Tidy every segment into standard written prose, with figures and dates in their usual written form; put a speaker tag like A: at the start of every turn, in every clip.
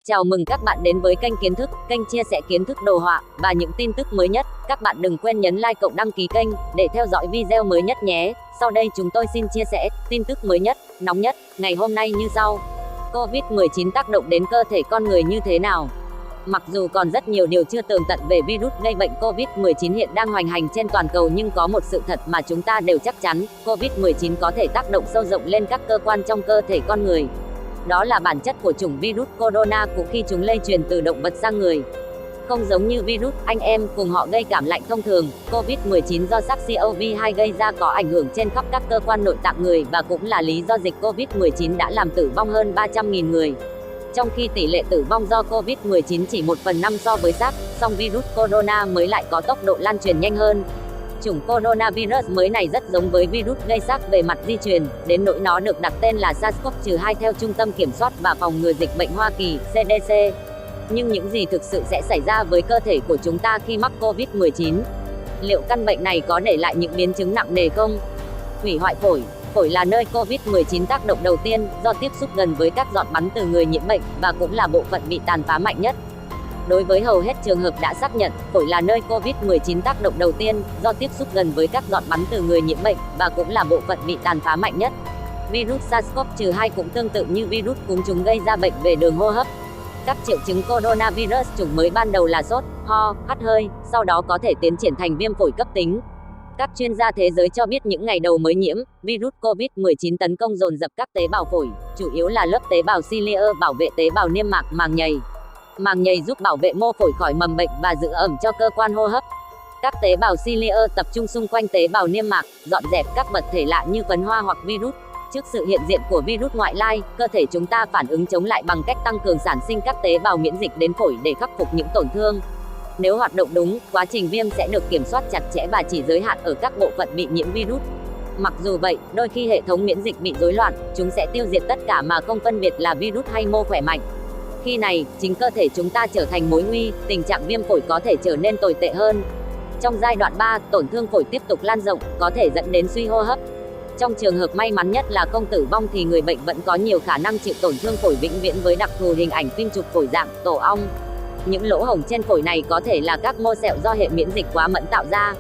A: Chào mừng các bạn đến với kênh Kiến Thức, kênh chia sẻ kiến thức đồ họa và những tin tức mới nhất. Các bạn đừng quên nhấn like cộng đăng ký kênh để theo dõi video mới nhất nhé. Sau đây chúng tôi xin chia sẻ tin tức mới nhất, nóng nhất ngày hôm nay như sau. Covid-19 tác động đến cơ thể con người như thế nào? Mặc dù còn rất nhiều điều chưa tường tận về virus gây bệnh Covid-19 hiện đang hoành hành trên toàn cầu, nhưng có một sự thật mà chúng ta đều chắc chắn, Covid-19 có thể tác động sâu rộng lên các cơ quan trong cơ thể con người. Đó là bản chất của chủng virus corona cũng khi chúng lây truyền từ động vật sang người. Không giống như virus anh em cùng họ gây cảm lạnh thông thường, Covid-19 do SARS-CoV-2 gây ra có ảnh hưởng trên khắp các cơ quan nội tạng người và cũng là lý do dịch Covid-19 đã làm tử vong hơn 300.000 người. Trong khi tỷ lệ tử vong do Covid-19 chỉ 1/5 so với SARS, song virus corona mới lại có tốc độ lan truyền nhanh hơn. Chủng coronavirus mới này rất giống với virus gây SARS về mặt di truyền, đến nỗi nó được đặt tên là SARS-CoV-2 theo Trung tâm Kiểm soát và Phòng ngừa Dịch bệnh Hoa Kỳ, CDC. Nhưng những gì thực sự sẽ xảy ra với cơ thể của chúng ta khi mắc Covid-19? Liệu căn bệnh này có để lại những biến chứng nặng nề không? Hủy hoại phổi. Phổi là nơi Covid-19 tác động đầu tiên, do tiếp xúc gần với các giọt bắn từ người nhiễm bệnh và cũng là bộ phận bị tàn phá mạnh nhất. Đối với hầu hết trường hợp đã xác nhận, phổi là nơi Covid-19 tác động đầu tiên, do tiếp xúc gần với các giọt bắn từ người nhiễm bệnh và cũng là bộ phận bị tàn phá mạnh nhất. Virus SARS-CoV-2 cũng tương tự như virus cúm, chúng gây ra bệnh về đường hô hấp. Các triệu chứng coronavirus chủng mới ban đầu là sốt, ho, hắt hơi, sau đó có thể tiến triển thành viêm phổi cấp tính. Các chuyên gia thế giới cho biết những ngày đầu mới nhiễm, virus Covid-19 tấn công dồn dập các tế bào phổi, chủ yếu là lớp tế bào ciliary bảo vệ tế bào niêm mạc màng nhầy. Màng nhầy giúp bảo vệ mô phổi khỏi mầm bệnh và giữ ẩm cho cơ quan hô hấp. Các tế bào ciliary tập trung xung quanh tế bào niêm mạc, dọn dẹp các vật thể lạ như phấn hoa hoặc virus. Trước sự hiện diện của virus ngoại lai, cơ thể chúng ta phản ứng chống lại bằng cách tăng cường sản sinh các tế bào miễn dịch đến phổi để khắc phục những tổn thương. Nếu hoạt động đúng, quá trình viêm sẽ được kiểm soát chặt chẽ và chỉ giới hạn ở các bộ phận bị nhiễm virus. Mặc dù vậy, đôi khi hệ thống miễn dịch bị rối loạn, chúng sẽ tiêu diệt tất cả mà không phân biệt là virus hay mô khỏe mạnh. Khi này, chính cơ thể chúng ta trở thành mối nguy, tình trạng viêm phổi có thể trở nên tồi tệ hơn. Trong giai đoạn 3, tổn thương phổi tiếp tục lan rộng, có thể dẫn đến suy hô hấp. Trong trường hợp may mắn nhất là không tử vong thì người bệnh vẫn có nhiều khả năng chịu tổn thương phổi vĩnh viễn với đặc thù hình ảnh phim chụp phổi dạng tổ ong. Những lỗ hổng trên phổi này có thể là các mô sẹo do hệ miễn dịch quá mẫn tạo ra.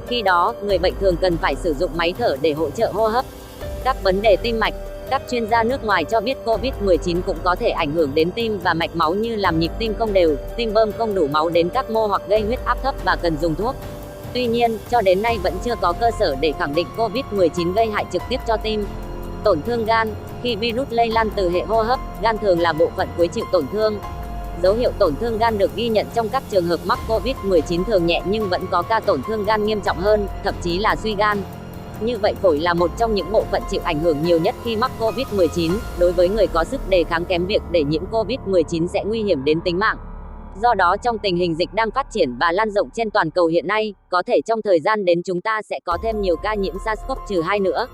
A: Khi đó, người bệnh thường cần phải sử dụng máy thở để hỗ trợ hô hấp. Các vấn đề tim mạch. Các chuyên gia nước ngoài cho biết Covid-19 cũng có thể ảnh hưởng đến tim và mạch máu như làm nhịp tim không đều, tim bơm không đủ máu đến các mô hoặc gây huyết áp thấp và cần dùng thuốc. Tuy nhiên, cho đến nay vẫn chưa có cơ sở để khẳng định Covid-19 gây hại trực tiếp cho tim. Tổn thương gan. Khi virus lây lan từ hệ hô hấp, gan thường là bộ phận cuối chịu tổn thương. Dấu hiệu tổn thương gan được ghi nhận trong các trường hợp mắc Covid-19 thường nhẹ nhưng vẫn có ca tổn thương gan nghiêm trọng hơn, thậm chí là suy gan. Như vậy phổi là một trong những bộ phận chịu ảnh hưởng nhiều nhất khi mắc Covid-19, đối với người có sức đề kháng kém, việc để nhiễm Covid-19 sẽ nguy hiểm đến tính mạng. Do đó trong tình hình dịch đang phát triển và lan rộng trên toàn cầu hiện nay, có thể trong thời gian đến chúng ta sẽ có thêm nhiều ca nhiễm SARS-CoV-2 nữa.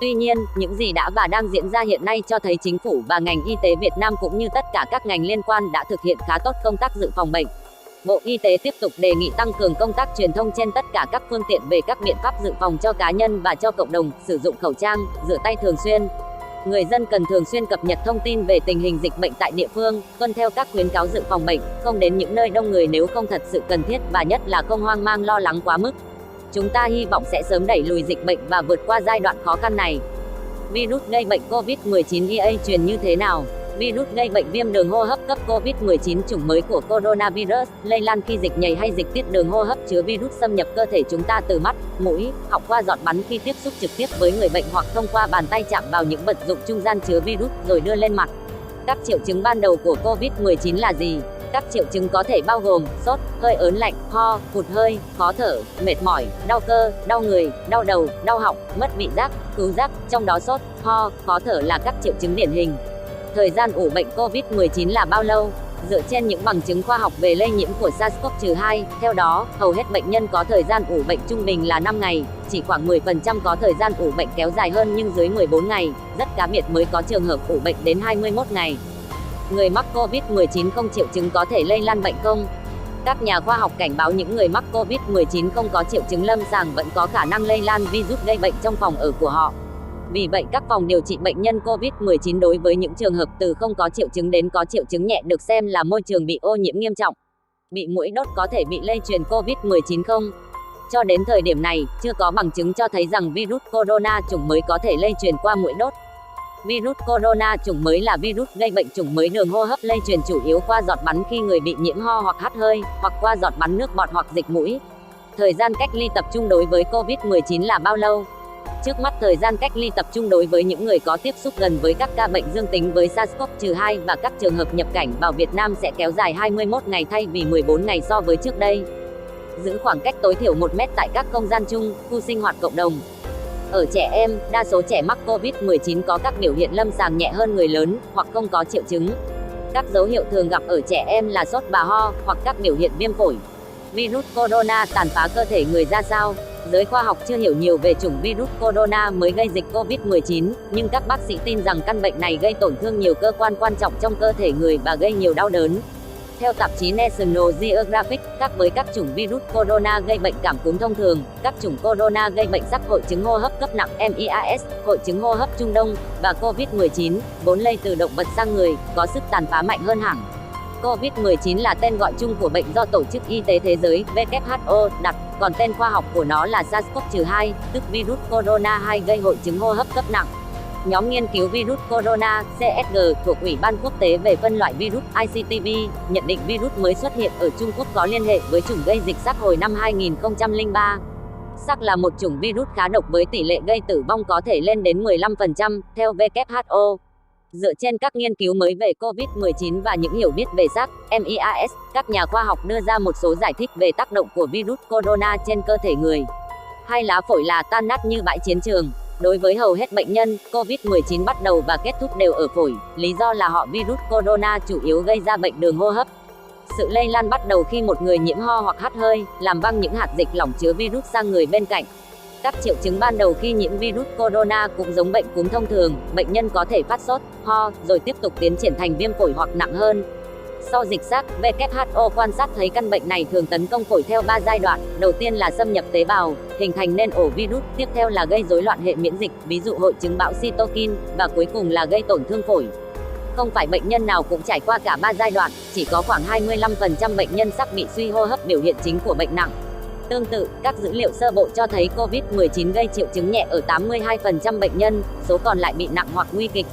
A: Tuy nhiên, những gì đã và đang diễn ra hiện nay cho thấy chính phủ và ngành y tế Việt Nam cũng như tất cả các ngành liên quan đã thực hiện khá tốt công tác dự phòng bệnh. Bộ Y tế tiếp tục đề nghị tăng cường công tác truyền thông trên tất cả các phương tiện về các biện pháp dự phòng cho cá nhân và cho cộng đồng, sử dụng khẩu trang, rửa tay thường xuyên. Người dân cần thường xuyên cập nhật thông tin về tình hình dịch bệnh tại địa phương, tuân theo các khuyến cáo dự phòng bệnh, không đến những nơi đông người nếu không thật sự cần thiết và nhất là không hoang mang lo lắng quá mức. Chúng ta hy vọng sẽ sớm đẩy lùi dịch bệnh và vượt qua giai đoạn khó khăn này. Virus gây bệnh Covid-19 EA truyền như thế nào? Virus gây bệnh viêm đường hô hấp cấp Covid-19 chủng mới của coronavirus lây lan khi dịch nhầy hay dịch tiết đường hô hấp chứa virus xâm nhập cơ thể chúng ta từ mắt, mũi, họng qua giọt bắn khi tiếp xúc trực tiếp với người bệnh hoặc thông qua bàn tay chạm vào những vật dụng trung gian chứa virus rồi đưa lên mặt. Các triệu chứng ban đầu của Covid-19 là gì? Các triệu chứng có thể bao gồm sốt, hơi ớn lạnh, ho, hụt hơi, khó thở, mệt mỏi, đau cơ, đau người, đau đầu, đau họng, mất vị giác, khứu giác, trong đó sốt, ho, khó thở là các triệu chứng điển hình. Thời gian ủ bệnh Covid-19 là bao lâu? Dựa trên những bằng chứng khoa học về lây nhiễm của SARS-CoV-2, theo đó, hầu hết bệnh nhân có thời gian ủ bệnh trung bình là 5 ngày, chỉ khoảng 10% có thời gian ủ bệnh kéo dài hơn nhưng dưới 14 ngày, rất cá biệt mới có trường hợp ủ bệnh đến 21 ngày. Người mắc Covid-19 không triệu chứng có thể lây lan bệnh không? Các nhà khoa học cảnh báo những người mắc Covid-19 không có triệu chứng lâm sàng vẫn có khả năng lây lan virus gây bệnh trong phòng ở của họ. Vì vậy các phòng điều trị bệnh nhân COVID-19 đối với những trường hợp từ không có triệu chứng đến có triệu chứng nhẹ được xem là môi trường bị ô nhiễm nghiêm trọng. Bị muỗi đốt có thể bị lây truyền COVID-19 không? Cho đến thời điểm này, chưa có bằng chứng cho thấy rằng virus corona chủng mới có thể lây truyền qua muỗi đốt. Virus corona chủng mới là virus gây bệnh chủng mới đường hô hấp lây truyền chủ yếu qua giọt bắn khi người bị nhiễm ho hoặc hắt hơi, hoặc qua giọt bắn nước bọt hoặc dịch mũi. Thời gian cách ly tập trung đối với COVID-19 là bao lâu? Trước mắt thời gian cách ly tập trung đối với những người có tiếp xúc gần với các ca bệnh dương tính với SARS-CoV-2 và các trường hợp nhập cảnh vào Việt Nam sẽ kéo dài 21 ngày thay vì 14 ngày so với trước đây. Giữ khoảng cách tối thiểu 1 mét tại các không gian chung, khu sinh hoạt cộng đồng. Ở trẻ em, đa số trẻ mắc COVID-19 có các biểu hiện lâm sàng nhẹ hơn người lớn, hoặc không có triệu chứng. Các dấu hiệu thường gặp ở trẻ em là sốt và ho, hoặc các biểu hiện viêm phổi. Virus corona tàn phá cơ thể người ra sao? Giới khoa học chưa hiểu nhiều về chủng virus corona mới gây dịch COVID-19, nhưng các bác sĩ tin rằng căn bệnh này gây tổn thương nhiều cơ quan quan trọng trong cơ thể người và gây nhiều đau đớn. Theo tạp chí National Geographic, khác với các chủng virus corona gây bệnh cảm cúm thông thường, các chủng corona gây bệnh sắc hội chứng hô hấp cấp nặng MIAS, hội chứng hô hấp Trung Đông và COVID-19, vốn lây từ động vật sang người, có sức tàn phá mạnh hơn hẳn. COVID-19 là tên gọi chung của bệnh do Tổ chức Y tế Thế giới WHO đặt, còn tên khoa học của nó là SARS-CoV-2, tức virus corona 2 gây hội chứng hô hấp cấp nặng. Nhóm nghiên cứu virus corona CSG thuộc Ủy ban Quốc tế về phân loại virus ICTV nhận định virus mới xuất hiện ở Trung Quốc có liên hệ với chủng gây dịch SARS hồi năm 2003. SARS là một chủng virus khá độc với tỷ lệ gây tử vong có thể lên đến 15%, theo WHO. Dựa trên các nghiên cứu mới về COVID-19 và những hiểu biết về SARS, MIAS, các nhà khoa học đưa ra một số giải thích về tác động của virus corona trên cơ thể người. Hai lá phổi là tan nát như bãi chiến trường. Đối với hầu hết bệnh nhân, COVID-19 bắt đầu và kết thúc đều ở phổi, lý do là họ virus corona chủ yếu gây ra bệnh đường hô hấp. Sự lây lan bắt đầu khi một người nhiễm ho hoặc hắt hơi, làm văng những hạt dịch lỏng chứa virus sang người bên cạnh. Các triệu chứng ban đầu khi nhiễm virus corona cũng giống bệnh cúm thông thường, bệnh nhân có thể phát sốt, ho, rồi tiếp tục tiến triển thành viêm phổi hoặc nặng hơn. Sau dịch SARS, WHO quan sát thấy căn bệnh này thường tấn công phổi theo 3 giai đoạn, đầu tiên là xâm nhập tế bào, hình thành nên ổ virus, tiếp theo là gây rối loạn hệ miễn dịch, ví dụ hội chứng bão cytokine, và cuối cùng là gây tổn thương phổi. Không phải bệnh nhân nào cũng trải qua cả 3 giai đoạn, chỉ có khoảng 25% bệnh nhân SARS bị suy hô hấp biểu hiện chính của bệnh nặng. Tương tự, các dữ liệu sơ bộ cho thấy COVID-19 gây triệu chứng nhẹ ở 82% bệnh nhân, số còn lại bị nặng hoặc nguy kịch.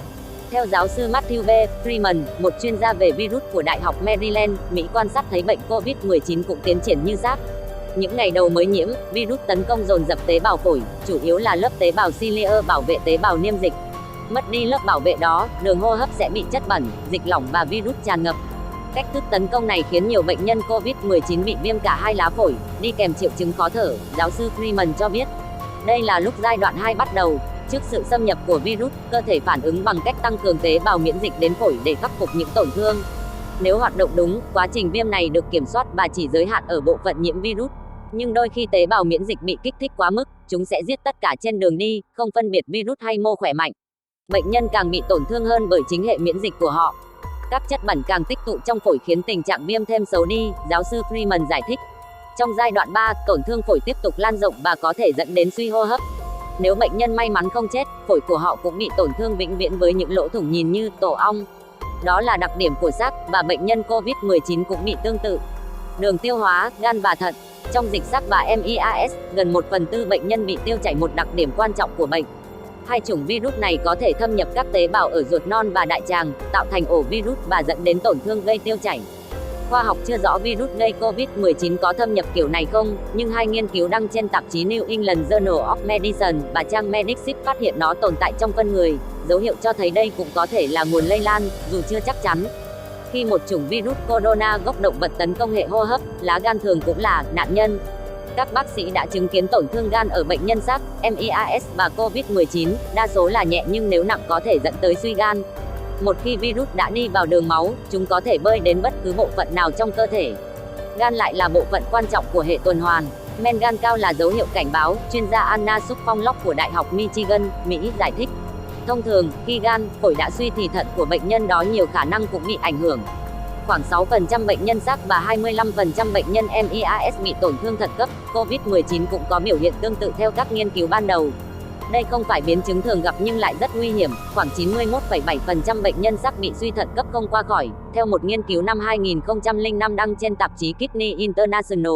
A: Theo giáo sư Matthew B. Freeman, một chuyên gia về virus của Đại học Maryland, Mỹ quan sát thấy bệnh COVID-19 cũng tiến triển như SARS. Những ngày đầu mới nhiễm, virus tấn công dồn dập tế bào phổi, chủ yếu là lớp tế bào ciliary bảo vệ tế bào niêm dịch. Mất đi lớp bảo vệ đó, đường hô hấp sẽ bị chất bẩn, dịch lỏng và virus tràn ngập. Cách thức tấn công này khiến nhiều bệnh nhân COVID-19 bị viêm cả hai lá phổi, đi kèm triệu chứng khó thở, giáo sư Freeman cho biết. Đây là lúc giai đoạn 2 bắt đầu. Trước sự xâm nhập của virus, cơ thể phản ứng bằng cách tăng cường tế bào miễn dịch đến phổi để khắc phục những tổn thương. Nếu hoạt động đúng, quá trình viêm này được kiểm soát và chỉ giới hạn ở bộ phận nhiễm virus. Nhưng đôi khi tế bào miễn dịch bị kích thích quá mức, chúng sẽ giết tất cả trên đường đi, không phân biệt virus hay mô khỏe mạnh. Bệnh nhân càng bị tổn thương hơn bởi chính hệ miễn dịch của họ. Các chất bẩn càng tích tụ trong phổi khiến tình trạng viêm thêm xấu đi, giáo sư Freeman giải thích. Trong giai đoạn 3, tổn thương phổi tiếp tục lan rộng và có thể dẫn đến suy hô hấp. Nếu bệnh nhân may mắn không chết, phổi của họ cũng bị tổn thương vĩnh viễn với những lỗ thủng nhìn như tổ ong. Đó là đặc điểm của SARS và bệnh nhân COVID-19 cũng bị tương tự. Đường tiêu hóa, gan và thận. Trong dịch SARS và MIAS, gần 1/4 bệnh nhân bị tiêu chảy, một đặc điểm quan trọng của bệnh. Hai chủng virus này có thể thâm nhập các tế bào ở ruột non và đại tràng, tạo thành ổ virus và dẫn đến tổn thương gây tiêu chảy. Khoa học chưa rõ virus gây COVID-19 có thâm nhập kiểu này không, nhưng hai nghiên cứu đăng trên tạp chí New England Journal of Medicine và trang Medicship phát hiện nó tồn tại trong phân người, dấu hiệu cho thấy đây cũng có thể là nguồn lây lan, dù chưa chắc chắn. Khi một chủng virus corona gốc động vật tấn công hệ hô hấp, lá gan thường cũng là nạn nhân. Các bác sĩ đã chứng kiến tổn thương gan ở bệnh nhân SARS, MIAS và COVID-19, đa số là nhẹ nhưng nếu nặng có thể dẫn tới suy gan. Một khi virus đã đi vào đường máu, chúng có thể bơi đến bất cứ bộ phận nào trong cơ thể. Gan lại là bộ phận quan trọng của hệ tuần hoàn. Men gan cao là dấu hiệu cảnh báo, chuyên gia Anna Suffolk của Đại học Michigan, Mỹ giải thích. Thông thường, khi gan, phổi đã suy thì thận của bệnh nhân đó nhiều khả năng cũng bị ảnh hưởng. Khoảng 6% bệnh nhân SARS và 25% bệnh nhân MIAS bị tổn thương thận cấp. COVID-19 cũng có biểu hiện tương tự theo các nghiên cứu ban đầu. Đây không phải biến chứng thường gặp nhưng lại rất nguy hiểm, khoảng 91,7% bệnh nhân SARS bị suy thận cấp không qua khỏi, theo một nghiên cứu năm 2005 đăng trên tạp chí Kidney International.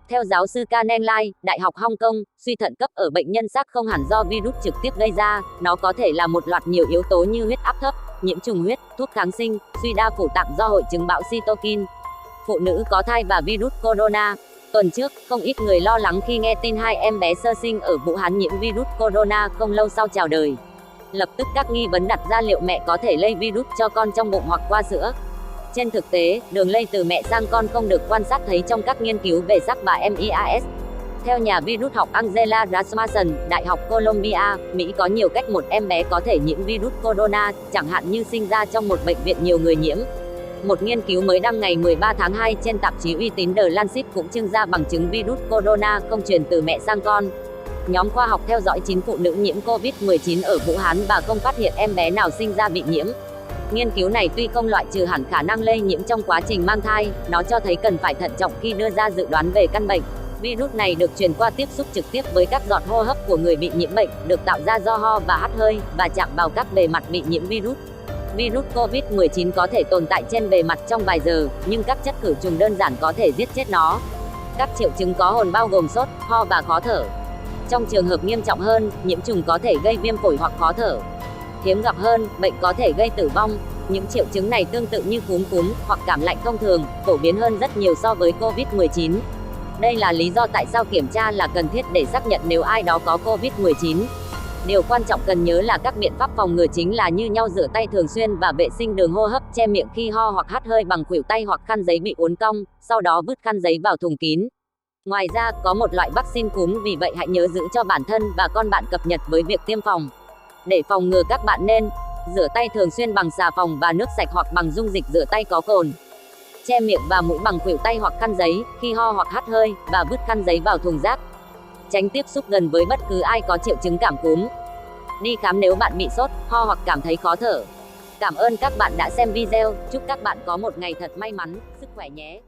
A: Theo giáo sư Caneng Lai, Đại học Hong Kong, suy thận cấp ở bệnh nhân SARS không hẳn do virus trực tiếp gây ra, nó có thể là một loạt nhiều yếu tố như huyết áp thấp, nhiễm trùng huyết, thuốc kháng sinh, suy đa phủ tạng do hội chứng bão cytokine. Phụ nữ có thai và virus corona. Tuần trước, không ít người lo lắng khi nghe tin 2 em bé sơ sinh ở Vũ Hán nhiễm virus corona không lâu sau chào đời. Lập tức các nghi vấn đặt ra liệu mẹ có thể lây virus cho con trong bụng hoặc qua sữa. Trên thực tế, đường lây từ mẹ sang con không được quan sát thấy trong các nghiên cứu về SARS và MIAS. Theo nhà virus học Angela Rasmussen, Đại học Columbia, Mỹ có nhiều cách một em bé có thể nhiễm virus corona, chẳng hạn như sinh ra trong một bệnh viện nhiều người nhiễm. Một nghiên cứu mới đăng ngày 13 tháng 2 trên tạp chí uy tín The Lancet cũng trưng ra bằng chứng virus corona không truyền từ mẹ sang con. Nhóm khoa học theo dõi 9 phụ nữ nhiễm COVID-19 ở Vũ Hán và không phát hiện em bé nào sinh ra bị nhiễm. Nghiên cứu này tuy không loại trừ hẳn khả năng lây nhiễm trong quá trình mang thai, nó cho thấy cần phải thận trọng khi đưa ra dự đoán về căn bệnh. Virus này được truyền qua tiếp xúc trực tiếp với các giọt hô hấp của người bị nhiễm bệnh, được tạo ra do ho và hắt hơi, và chạm vào các bề mặt bị nhiễm virus. Virus COVID-19 có thể tồn tại trên bề mặt trong vài giờ, nhưng các chất khử trùng đơn giản có thể giết chết nó. Các triệu chứng có hồn bao gồm sốt, ho và khó thở. Trong trường hợp nghiêm trọng hơn, nhiễm trùng có thể gây viêm phổi hoặc khó thở. Hiếm gặp hơn, bệnh có thể gây tử vong. Những triệu chứng này tương tự như cúm hoặc cảm lạnh thông thường, phổ biến hơn rất nhiều so với COVID-19. Đây là lý do tại sao kiểm tra là cần thiết để xác nhận nếu ai đó có COVID-19. Điều quan trọng cần nhớ là các biện pháp phòng ngừa chính là như nhau rửa tay thường xuyên và vệ sinh đường hô hấp, che miệng khi ho hoặc hắt hơi bằng khuỷu tay hoặc khăn giấy bị uốn cong, sau đó vứt khăn giấy vào thùng kín. Ngoài ra, có một loại vaccine cúm, vì vậy hãy nhớ giữ cho bản thân và con bạn cập nhật với việc tiêm phòng. Để phòng ngừa, các bạn nên rửa tay thường xuyên bằng xà phòng và nước sạch hoặc bằng dung dịch rửa tay có cồn. Che miệng và mũi bằng khuỷu tay hoặc khăn giấy khi ho hoặc hắt hơi, và vứt khăn giấy vào thùng rác. Tránh tiếp xúc gần với bất cứ ai có triệu chứng cảm cúm. Đi khám nếu bạn bị sốt, ho hoặc cảm thấy khó thở. Cảm ơn các bạn đã xem video, chúc các bạn có một ngày thật may mắn, sức khỏe nhé.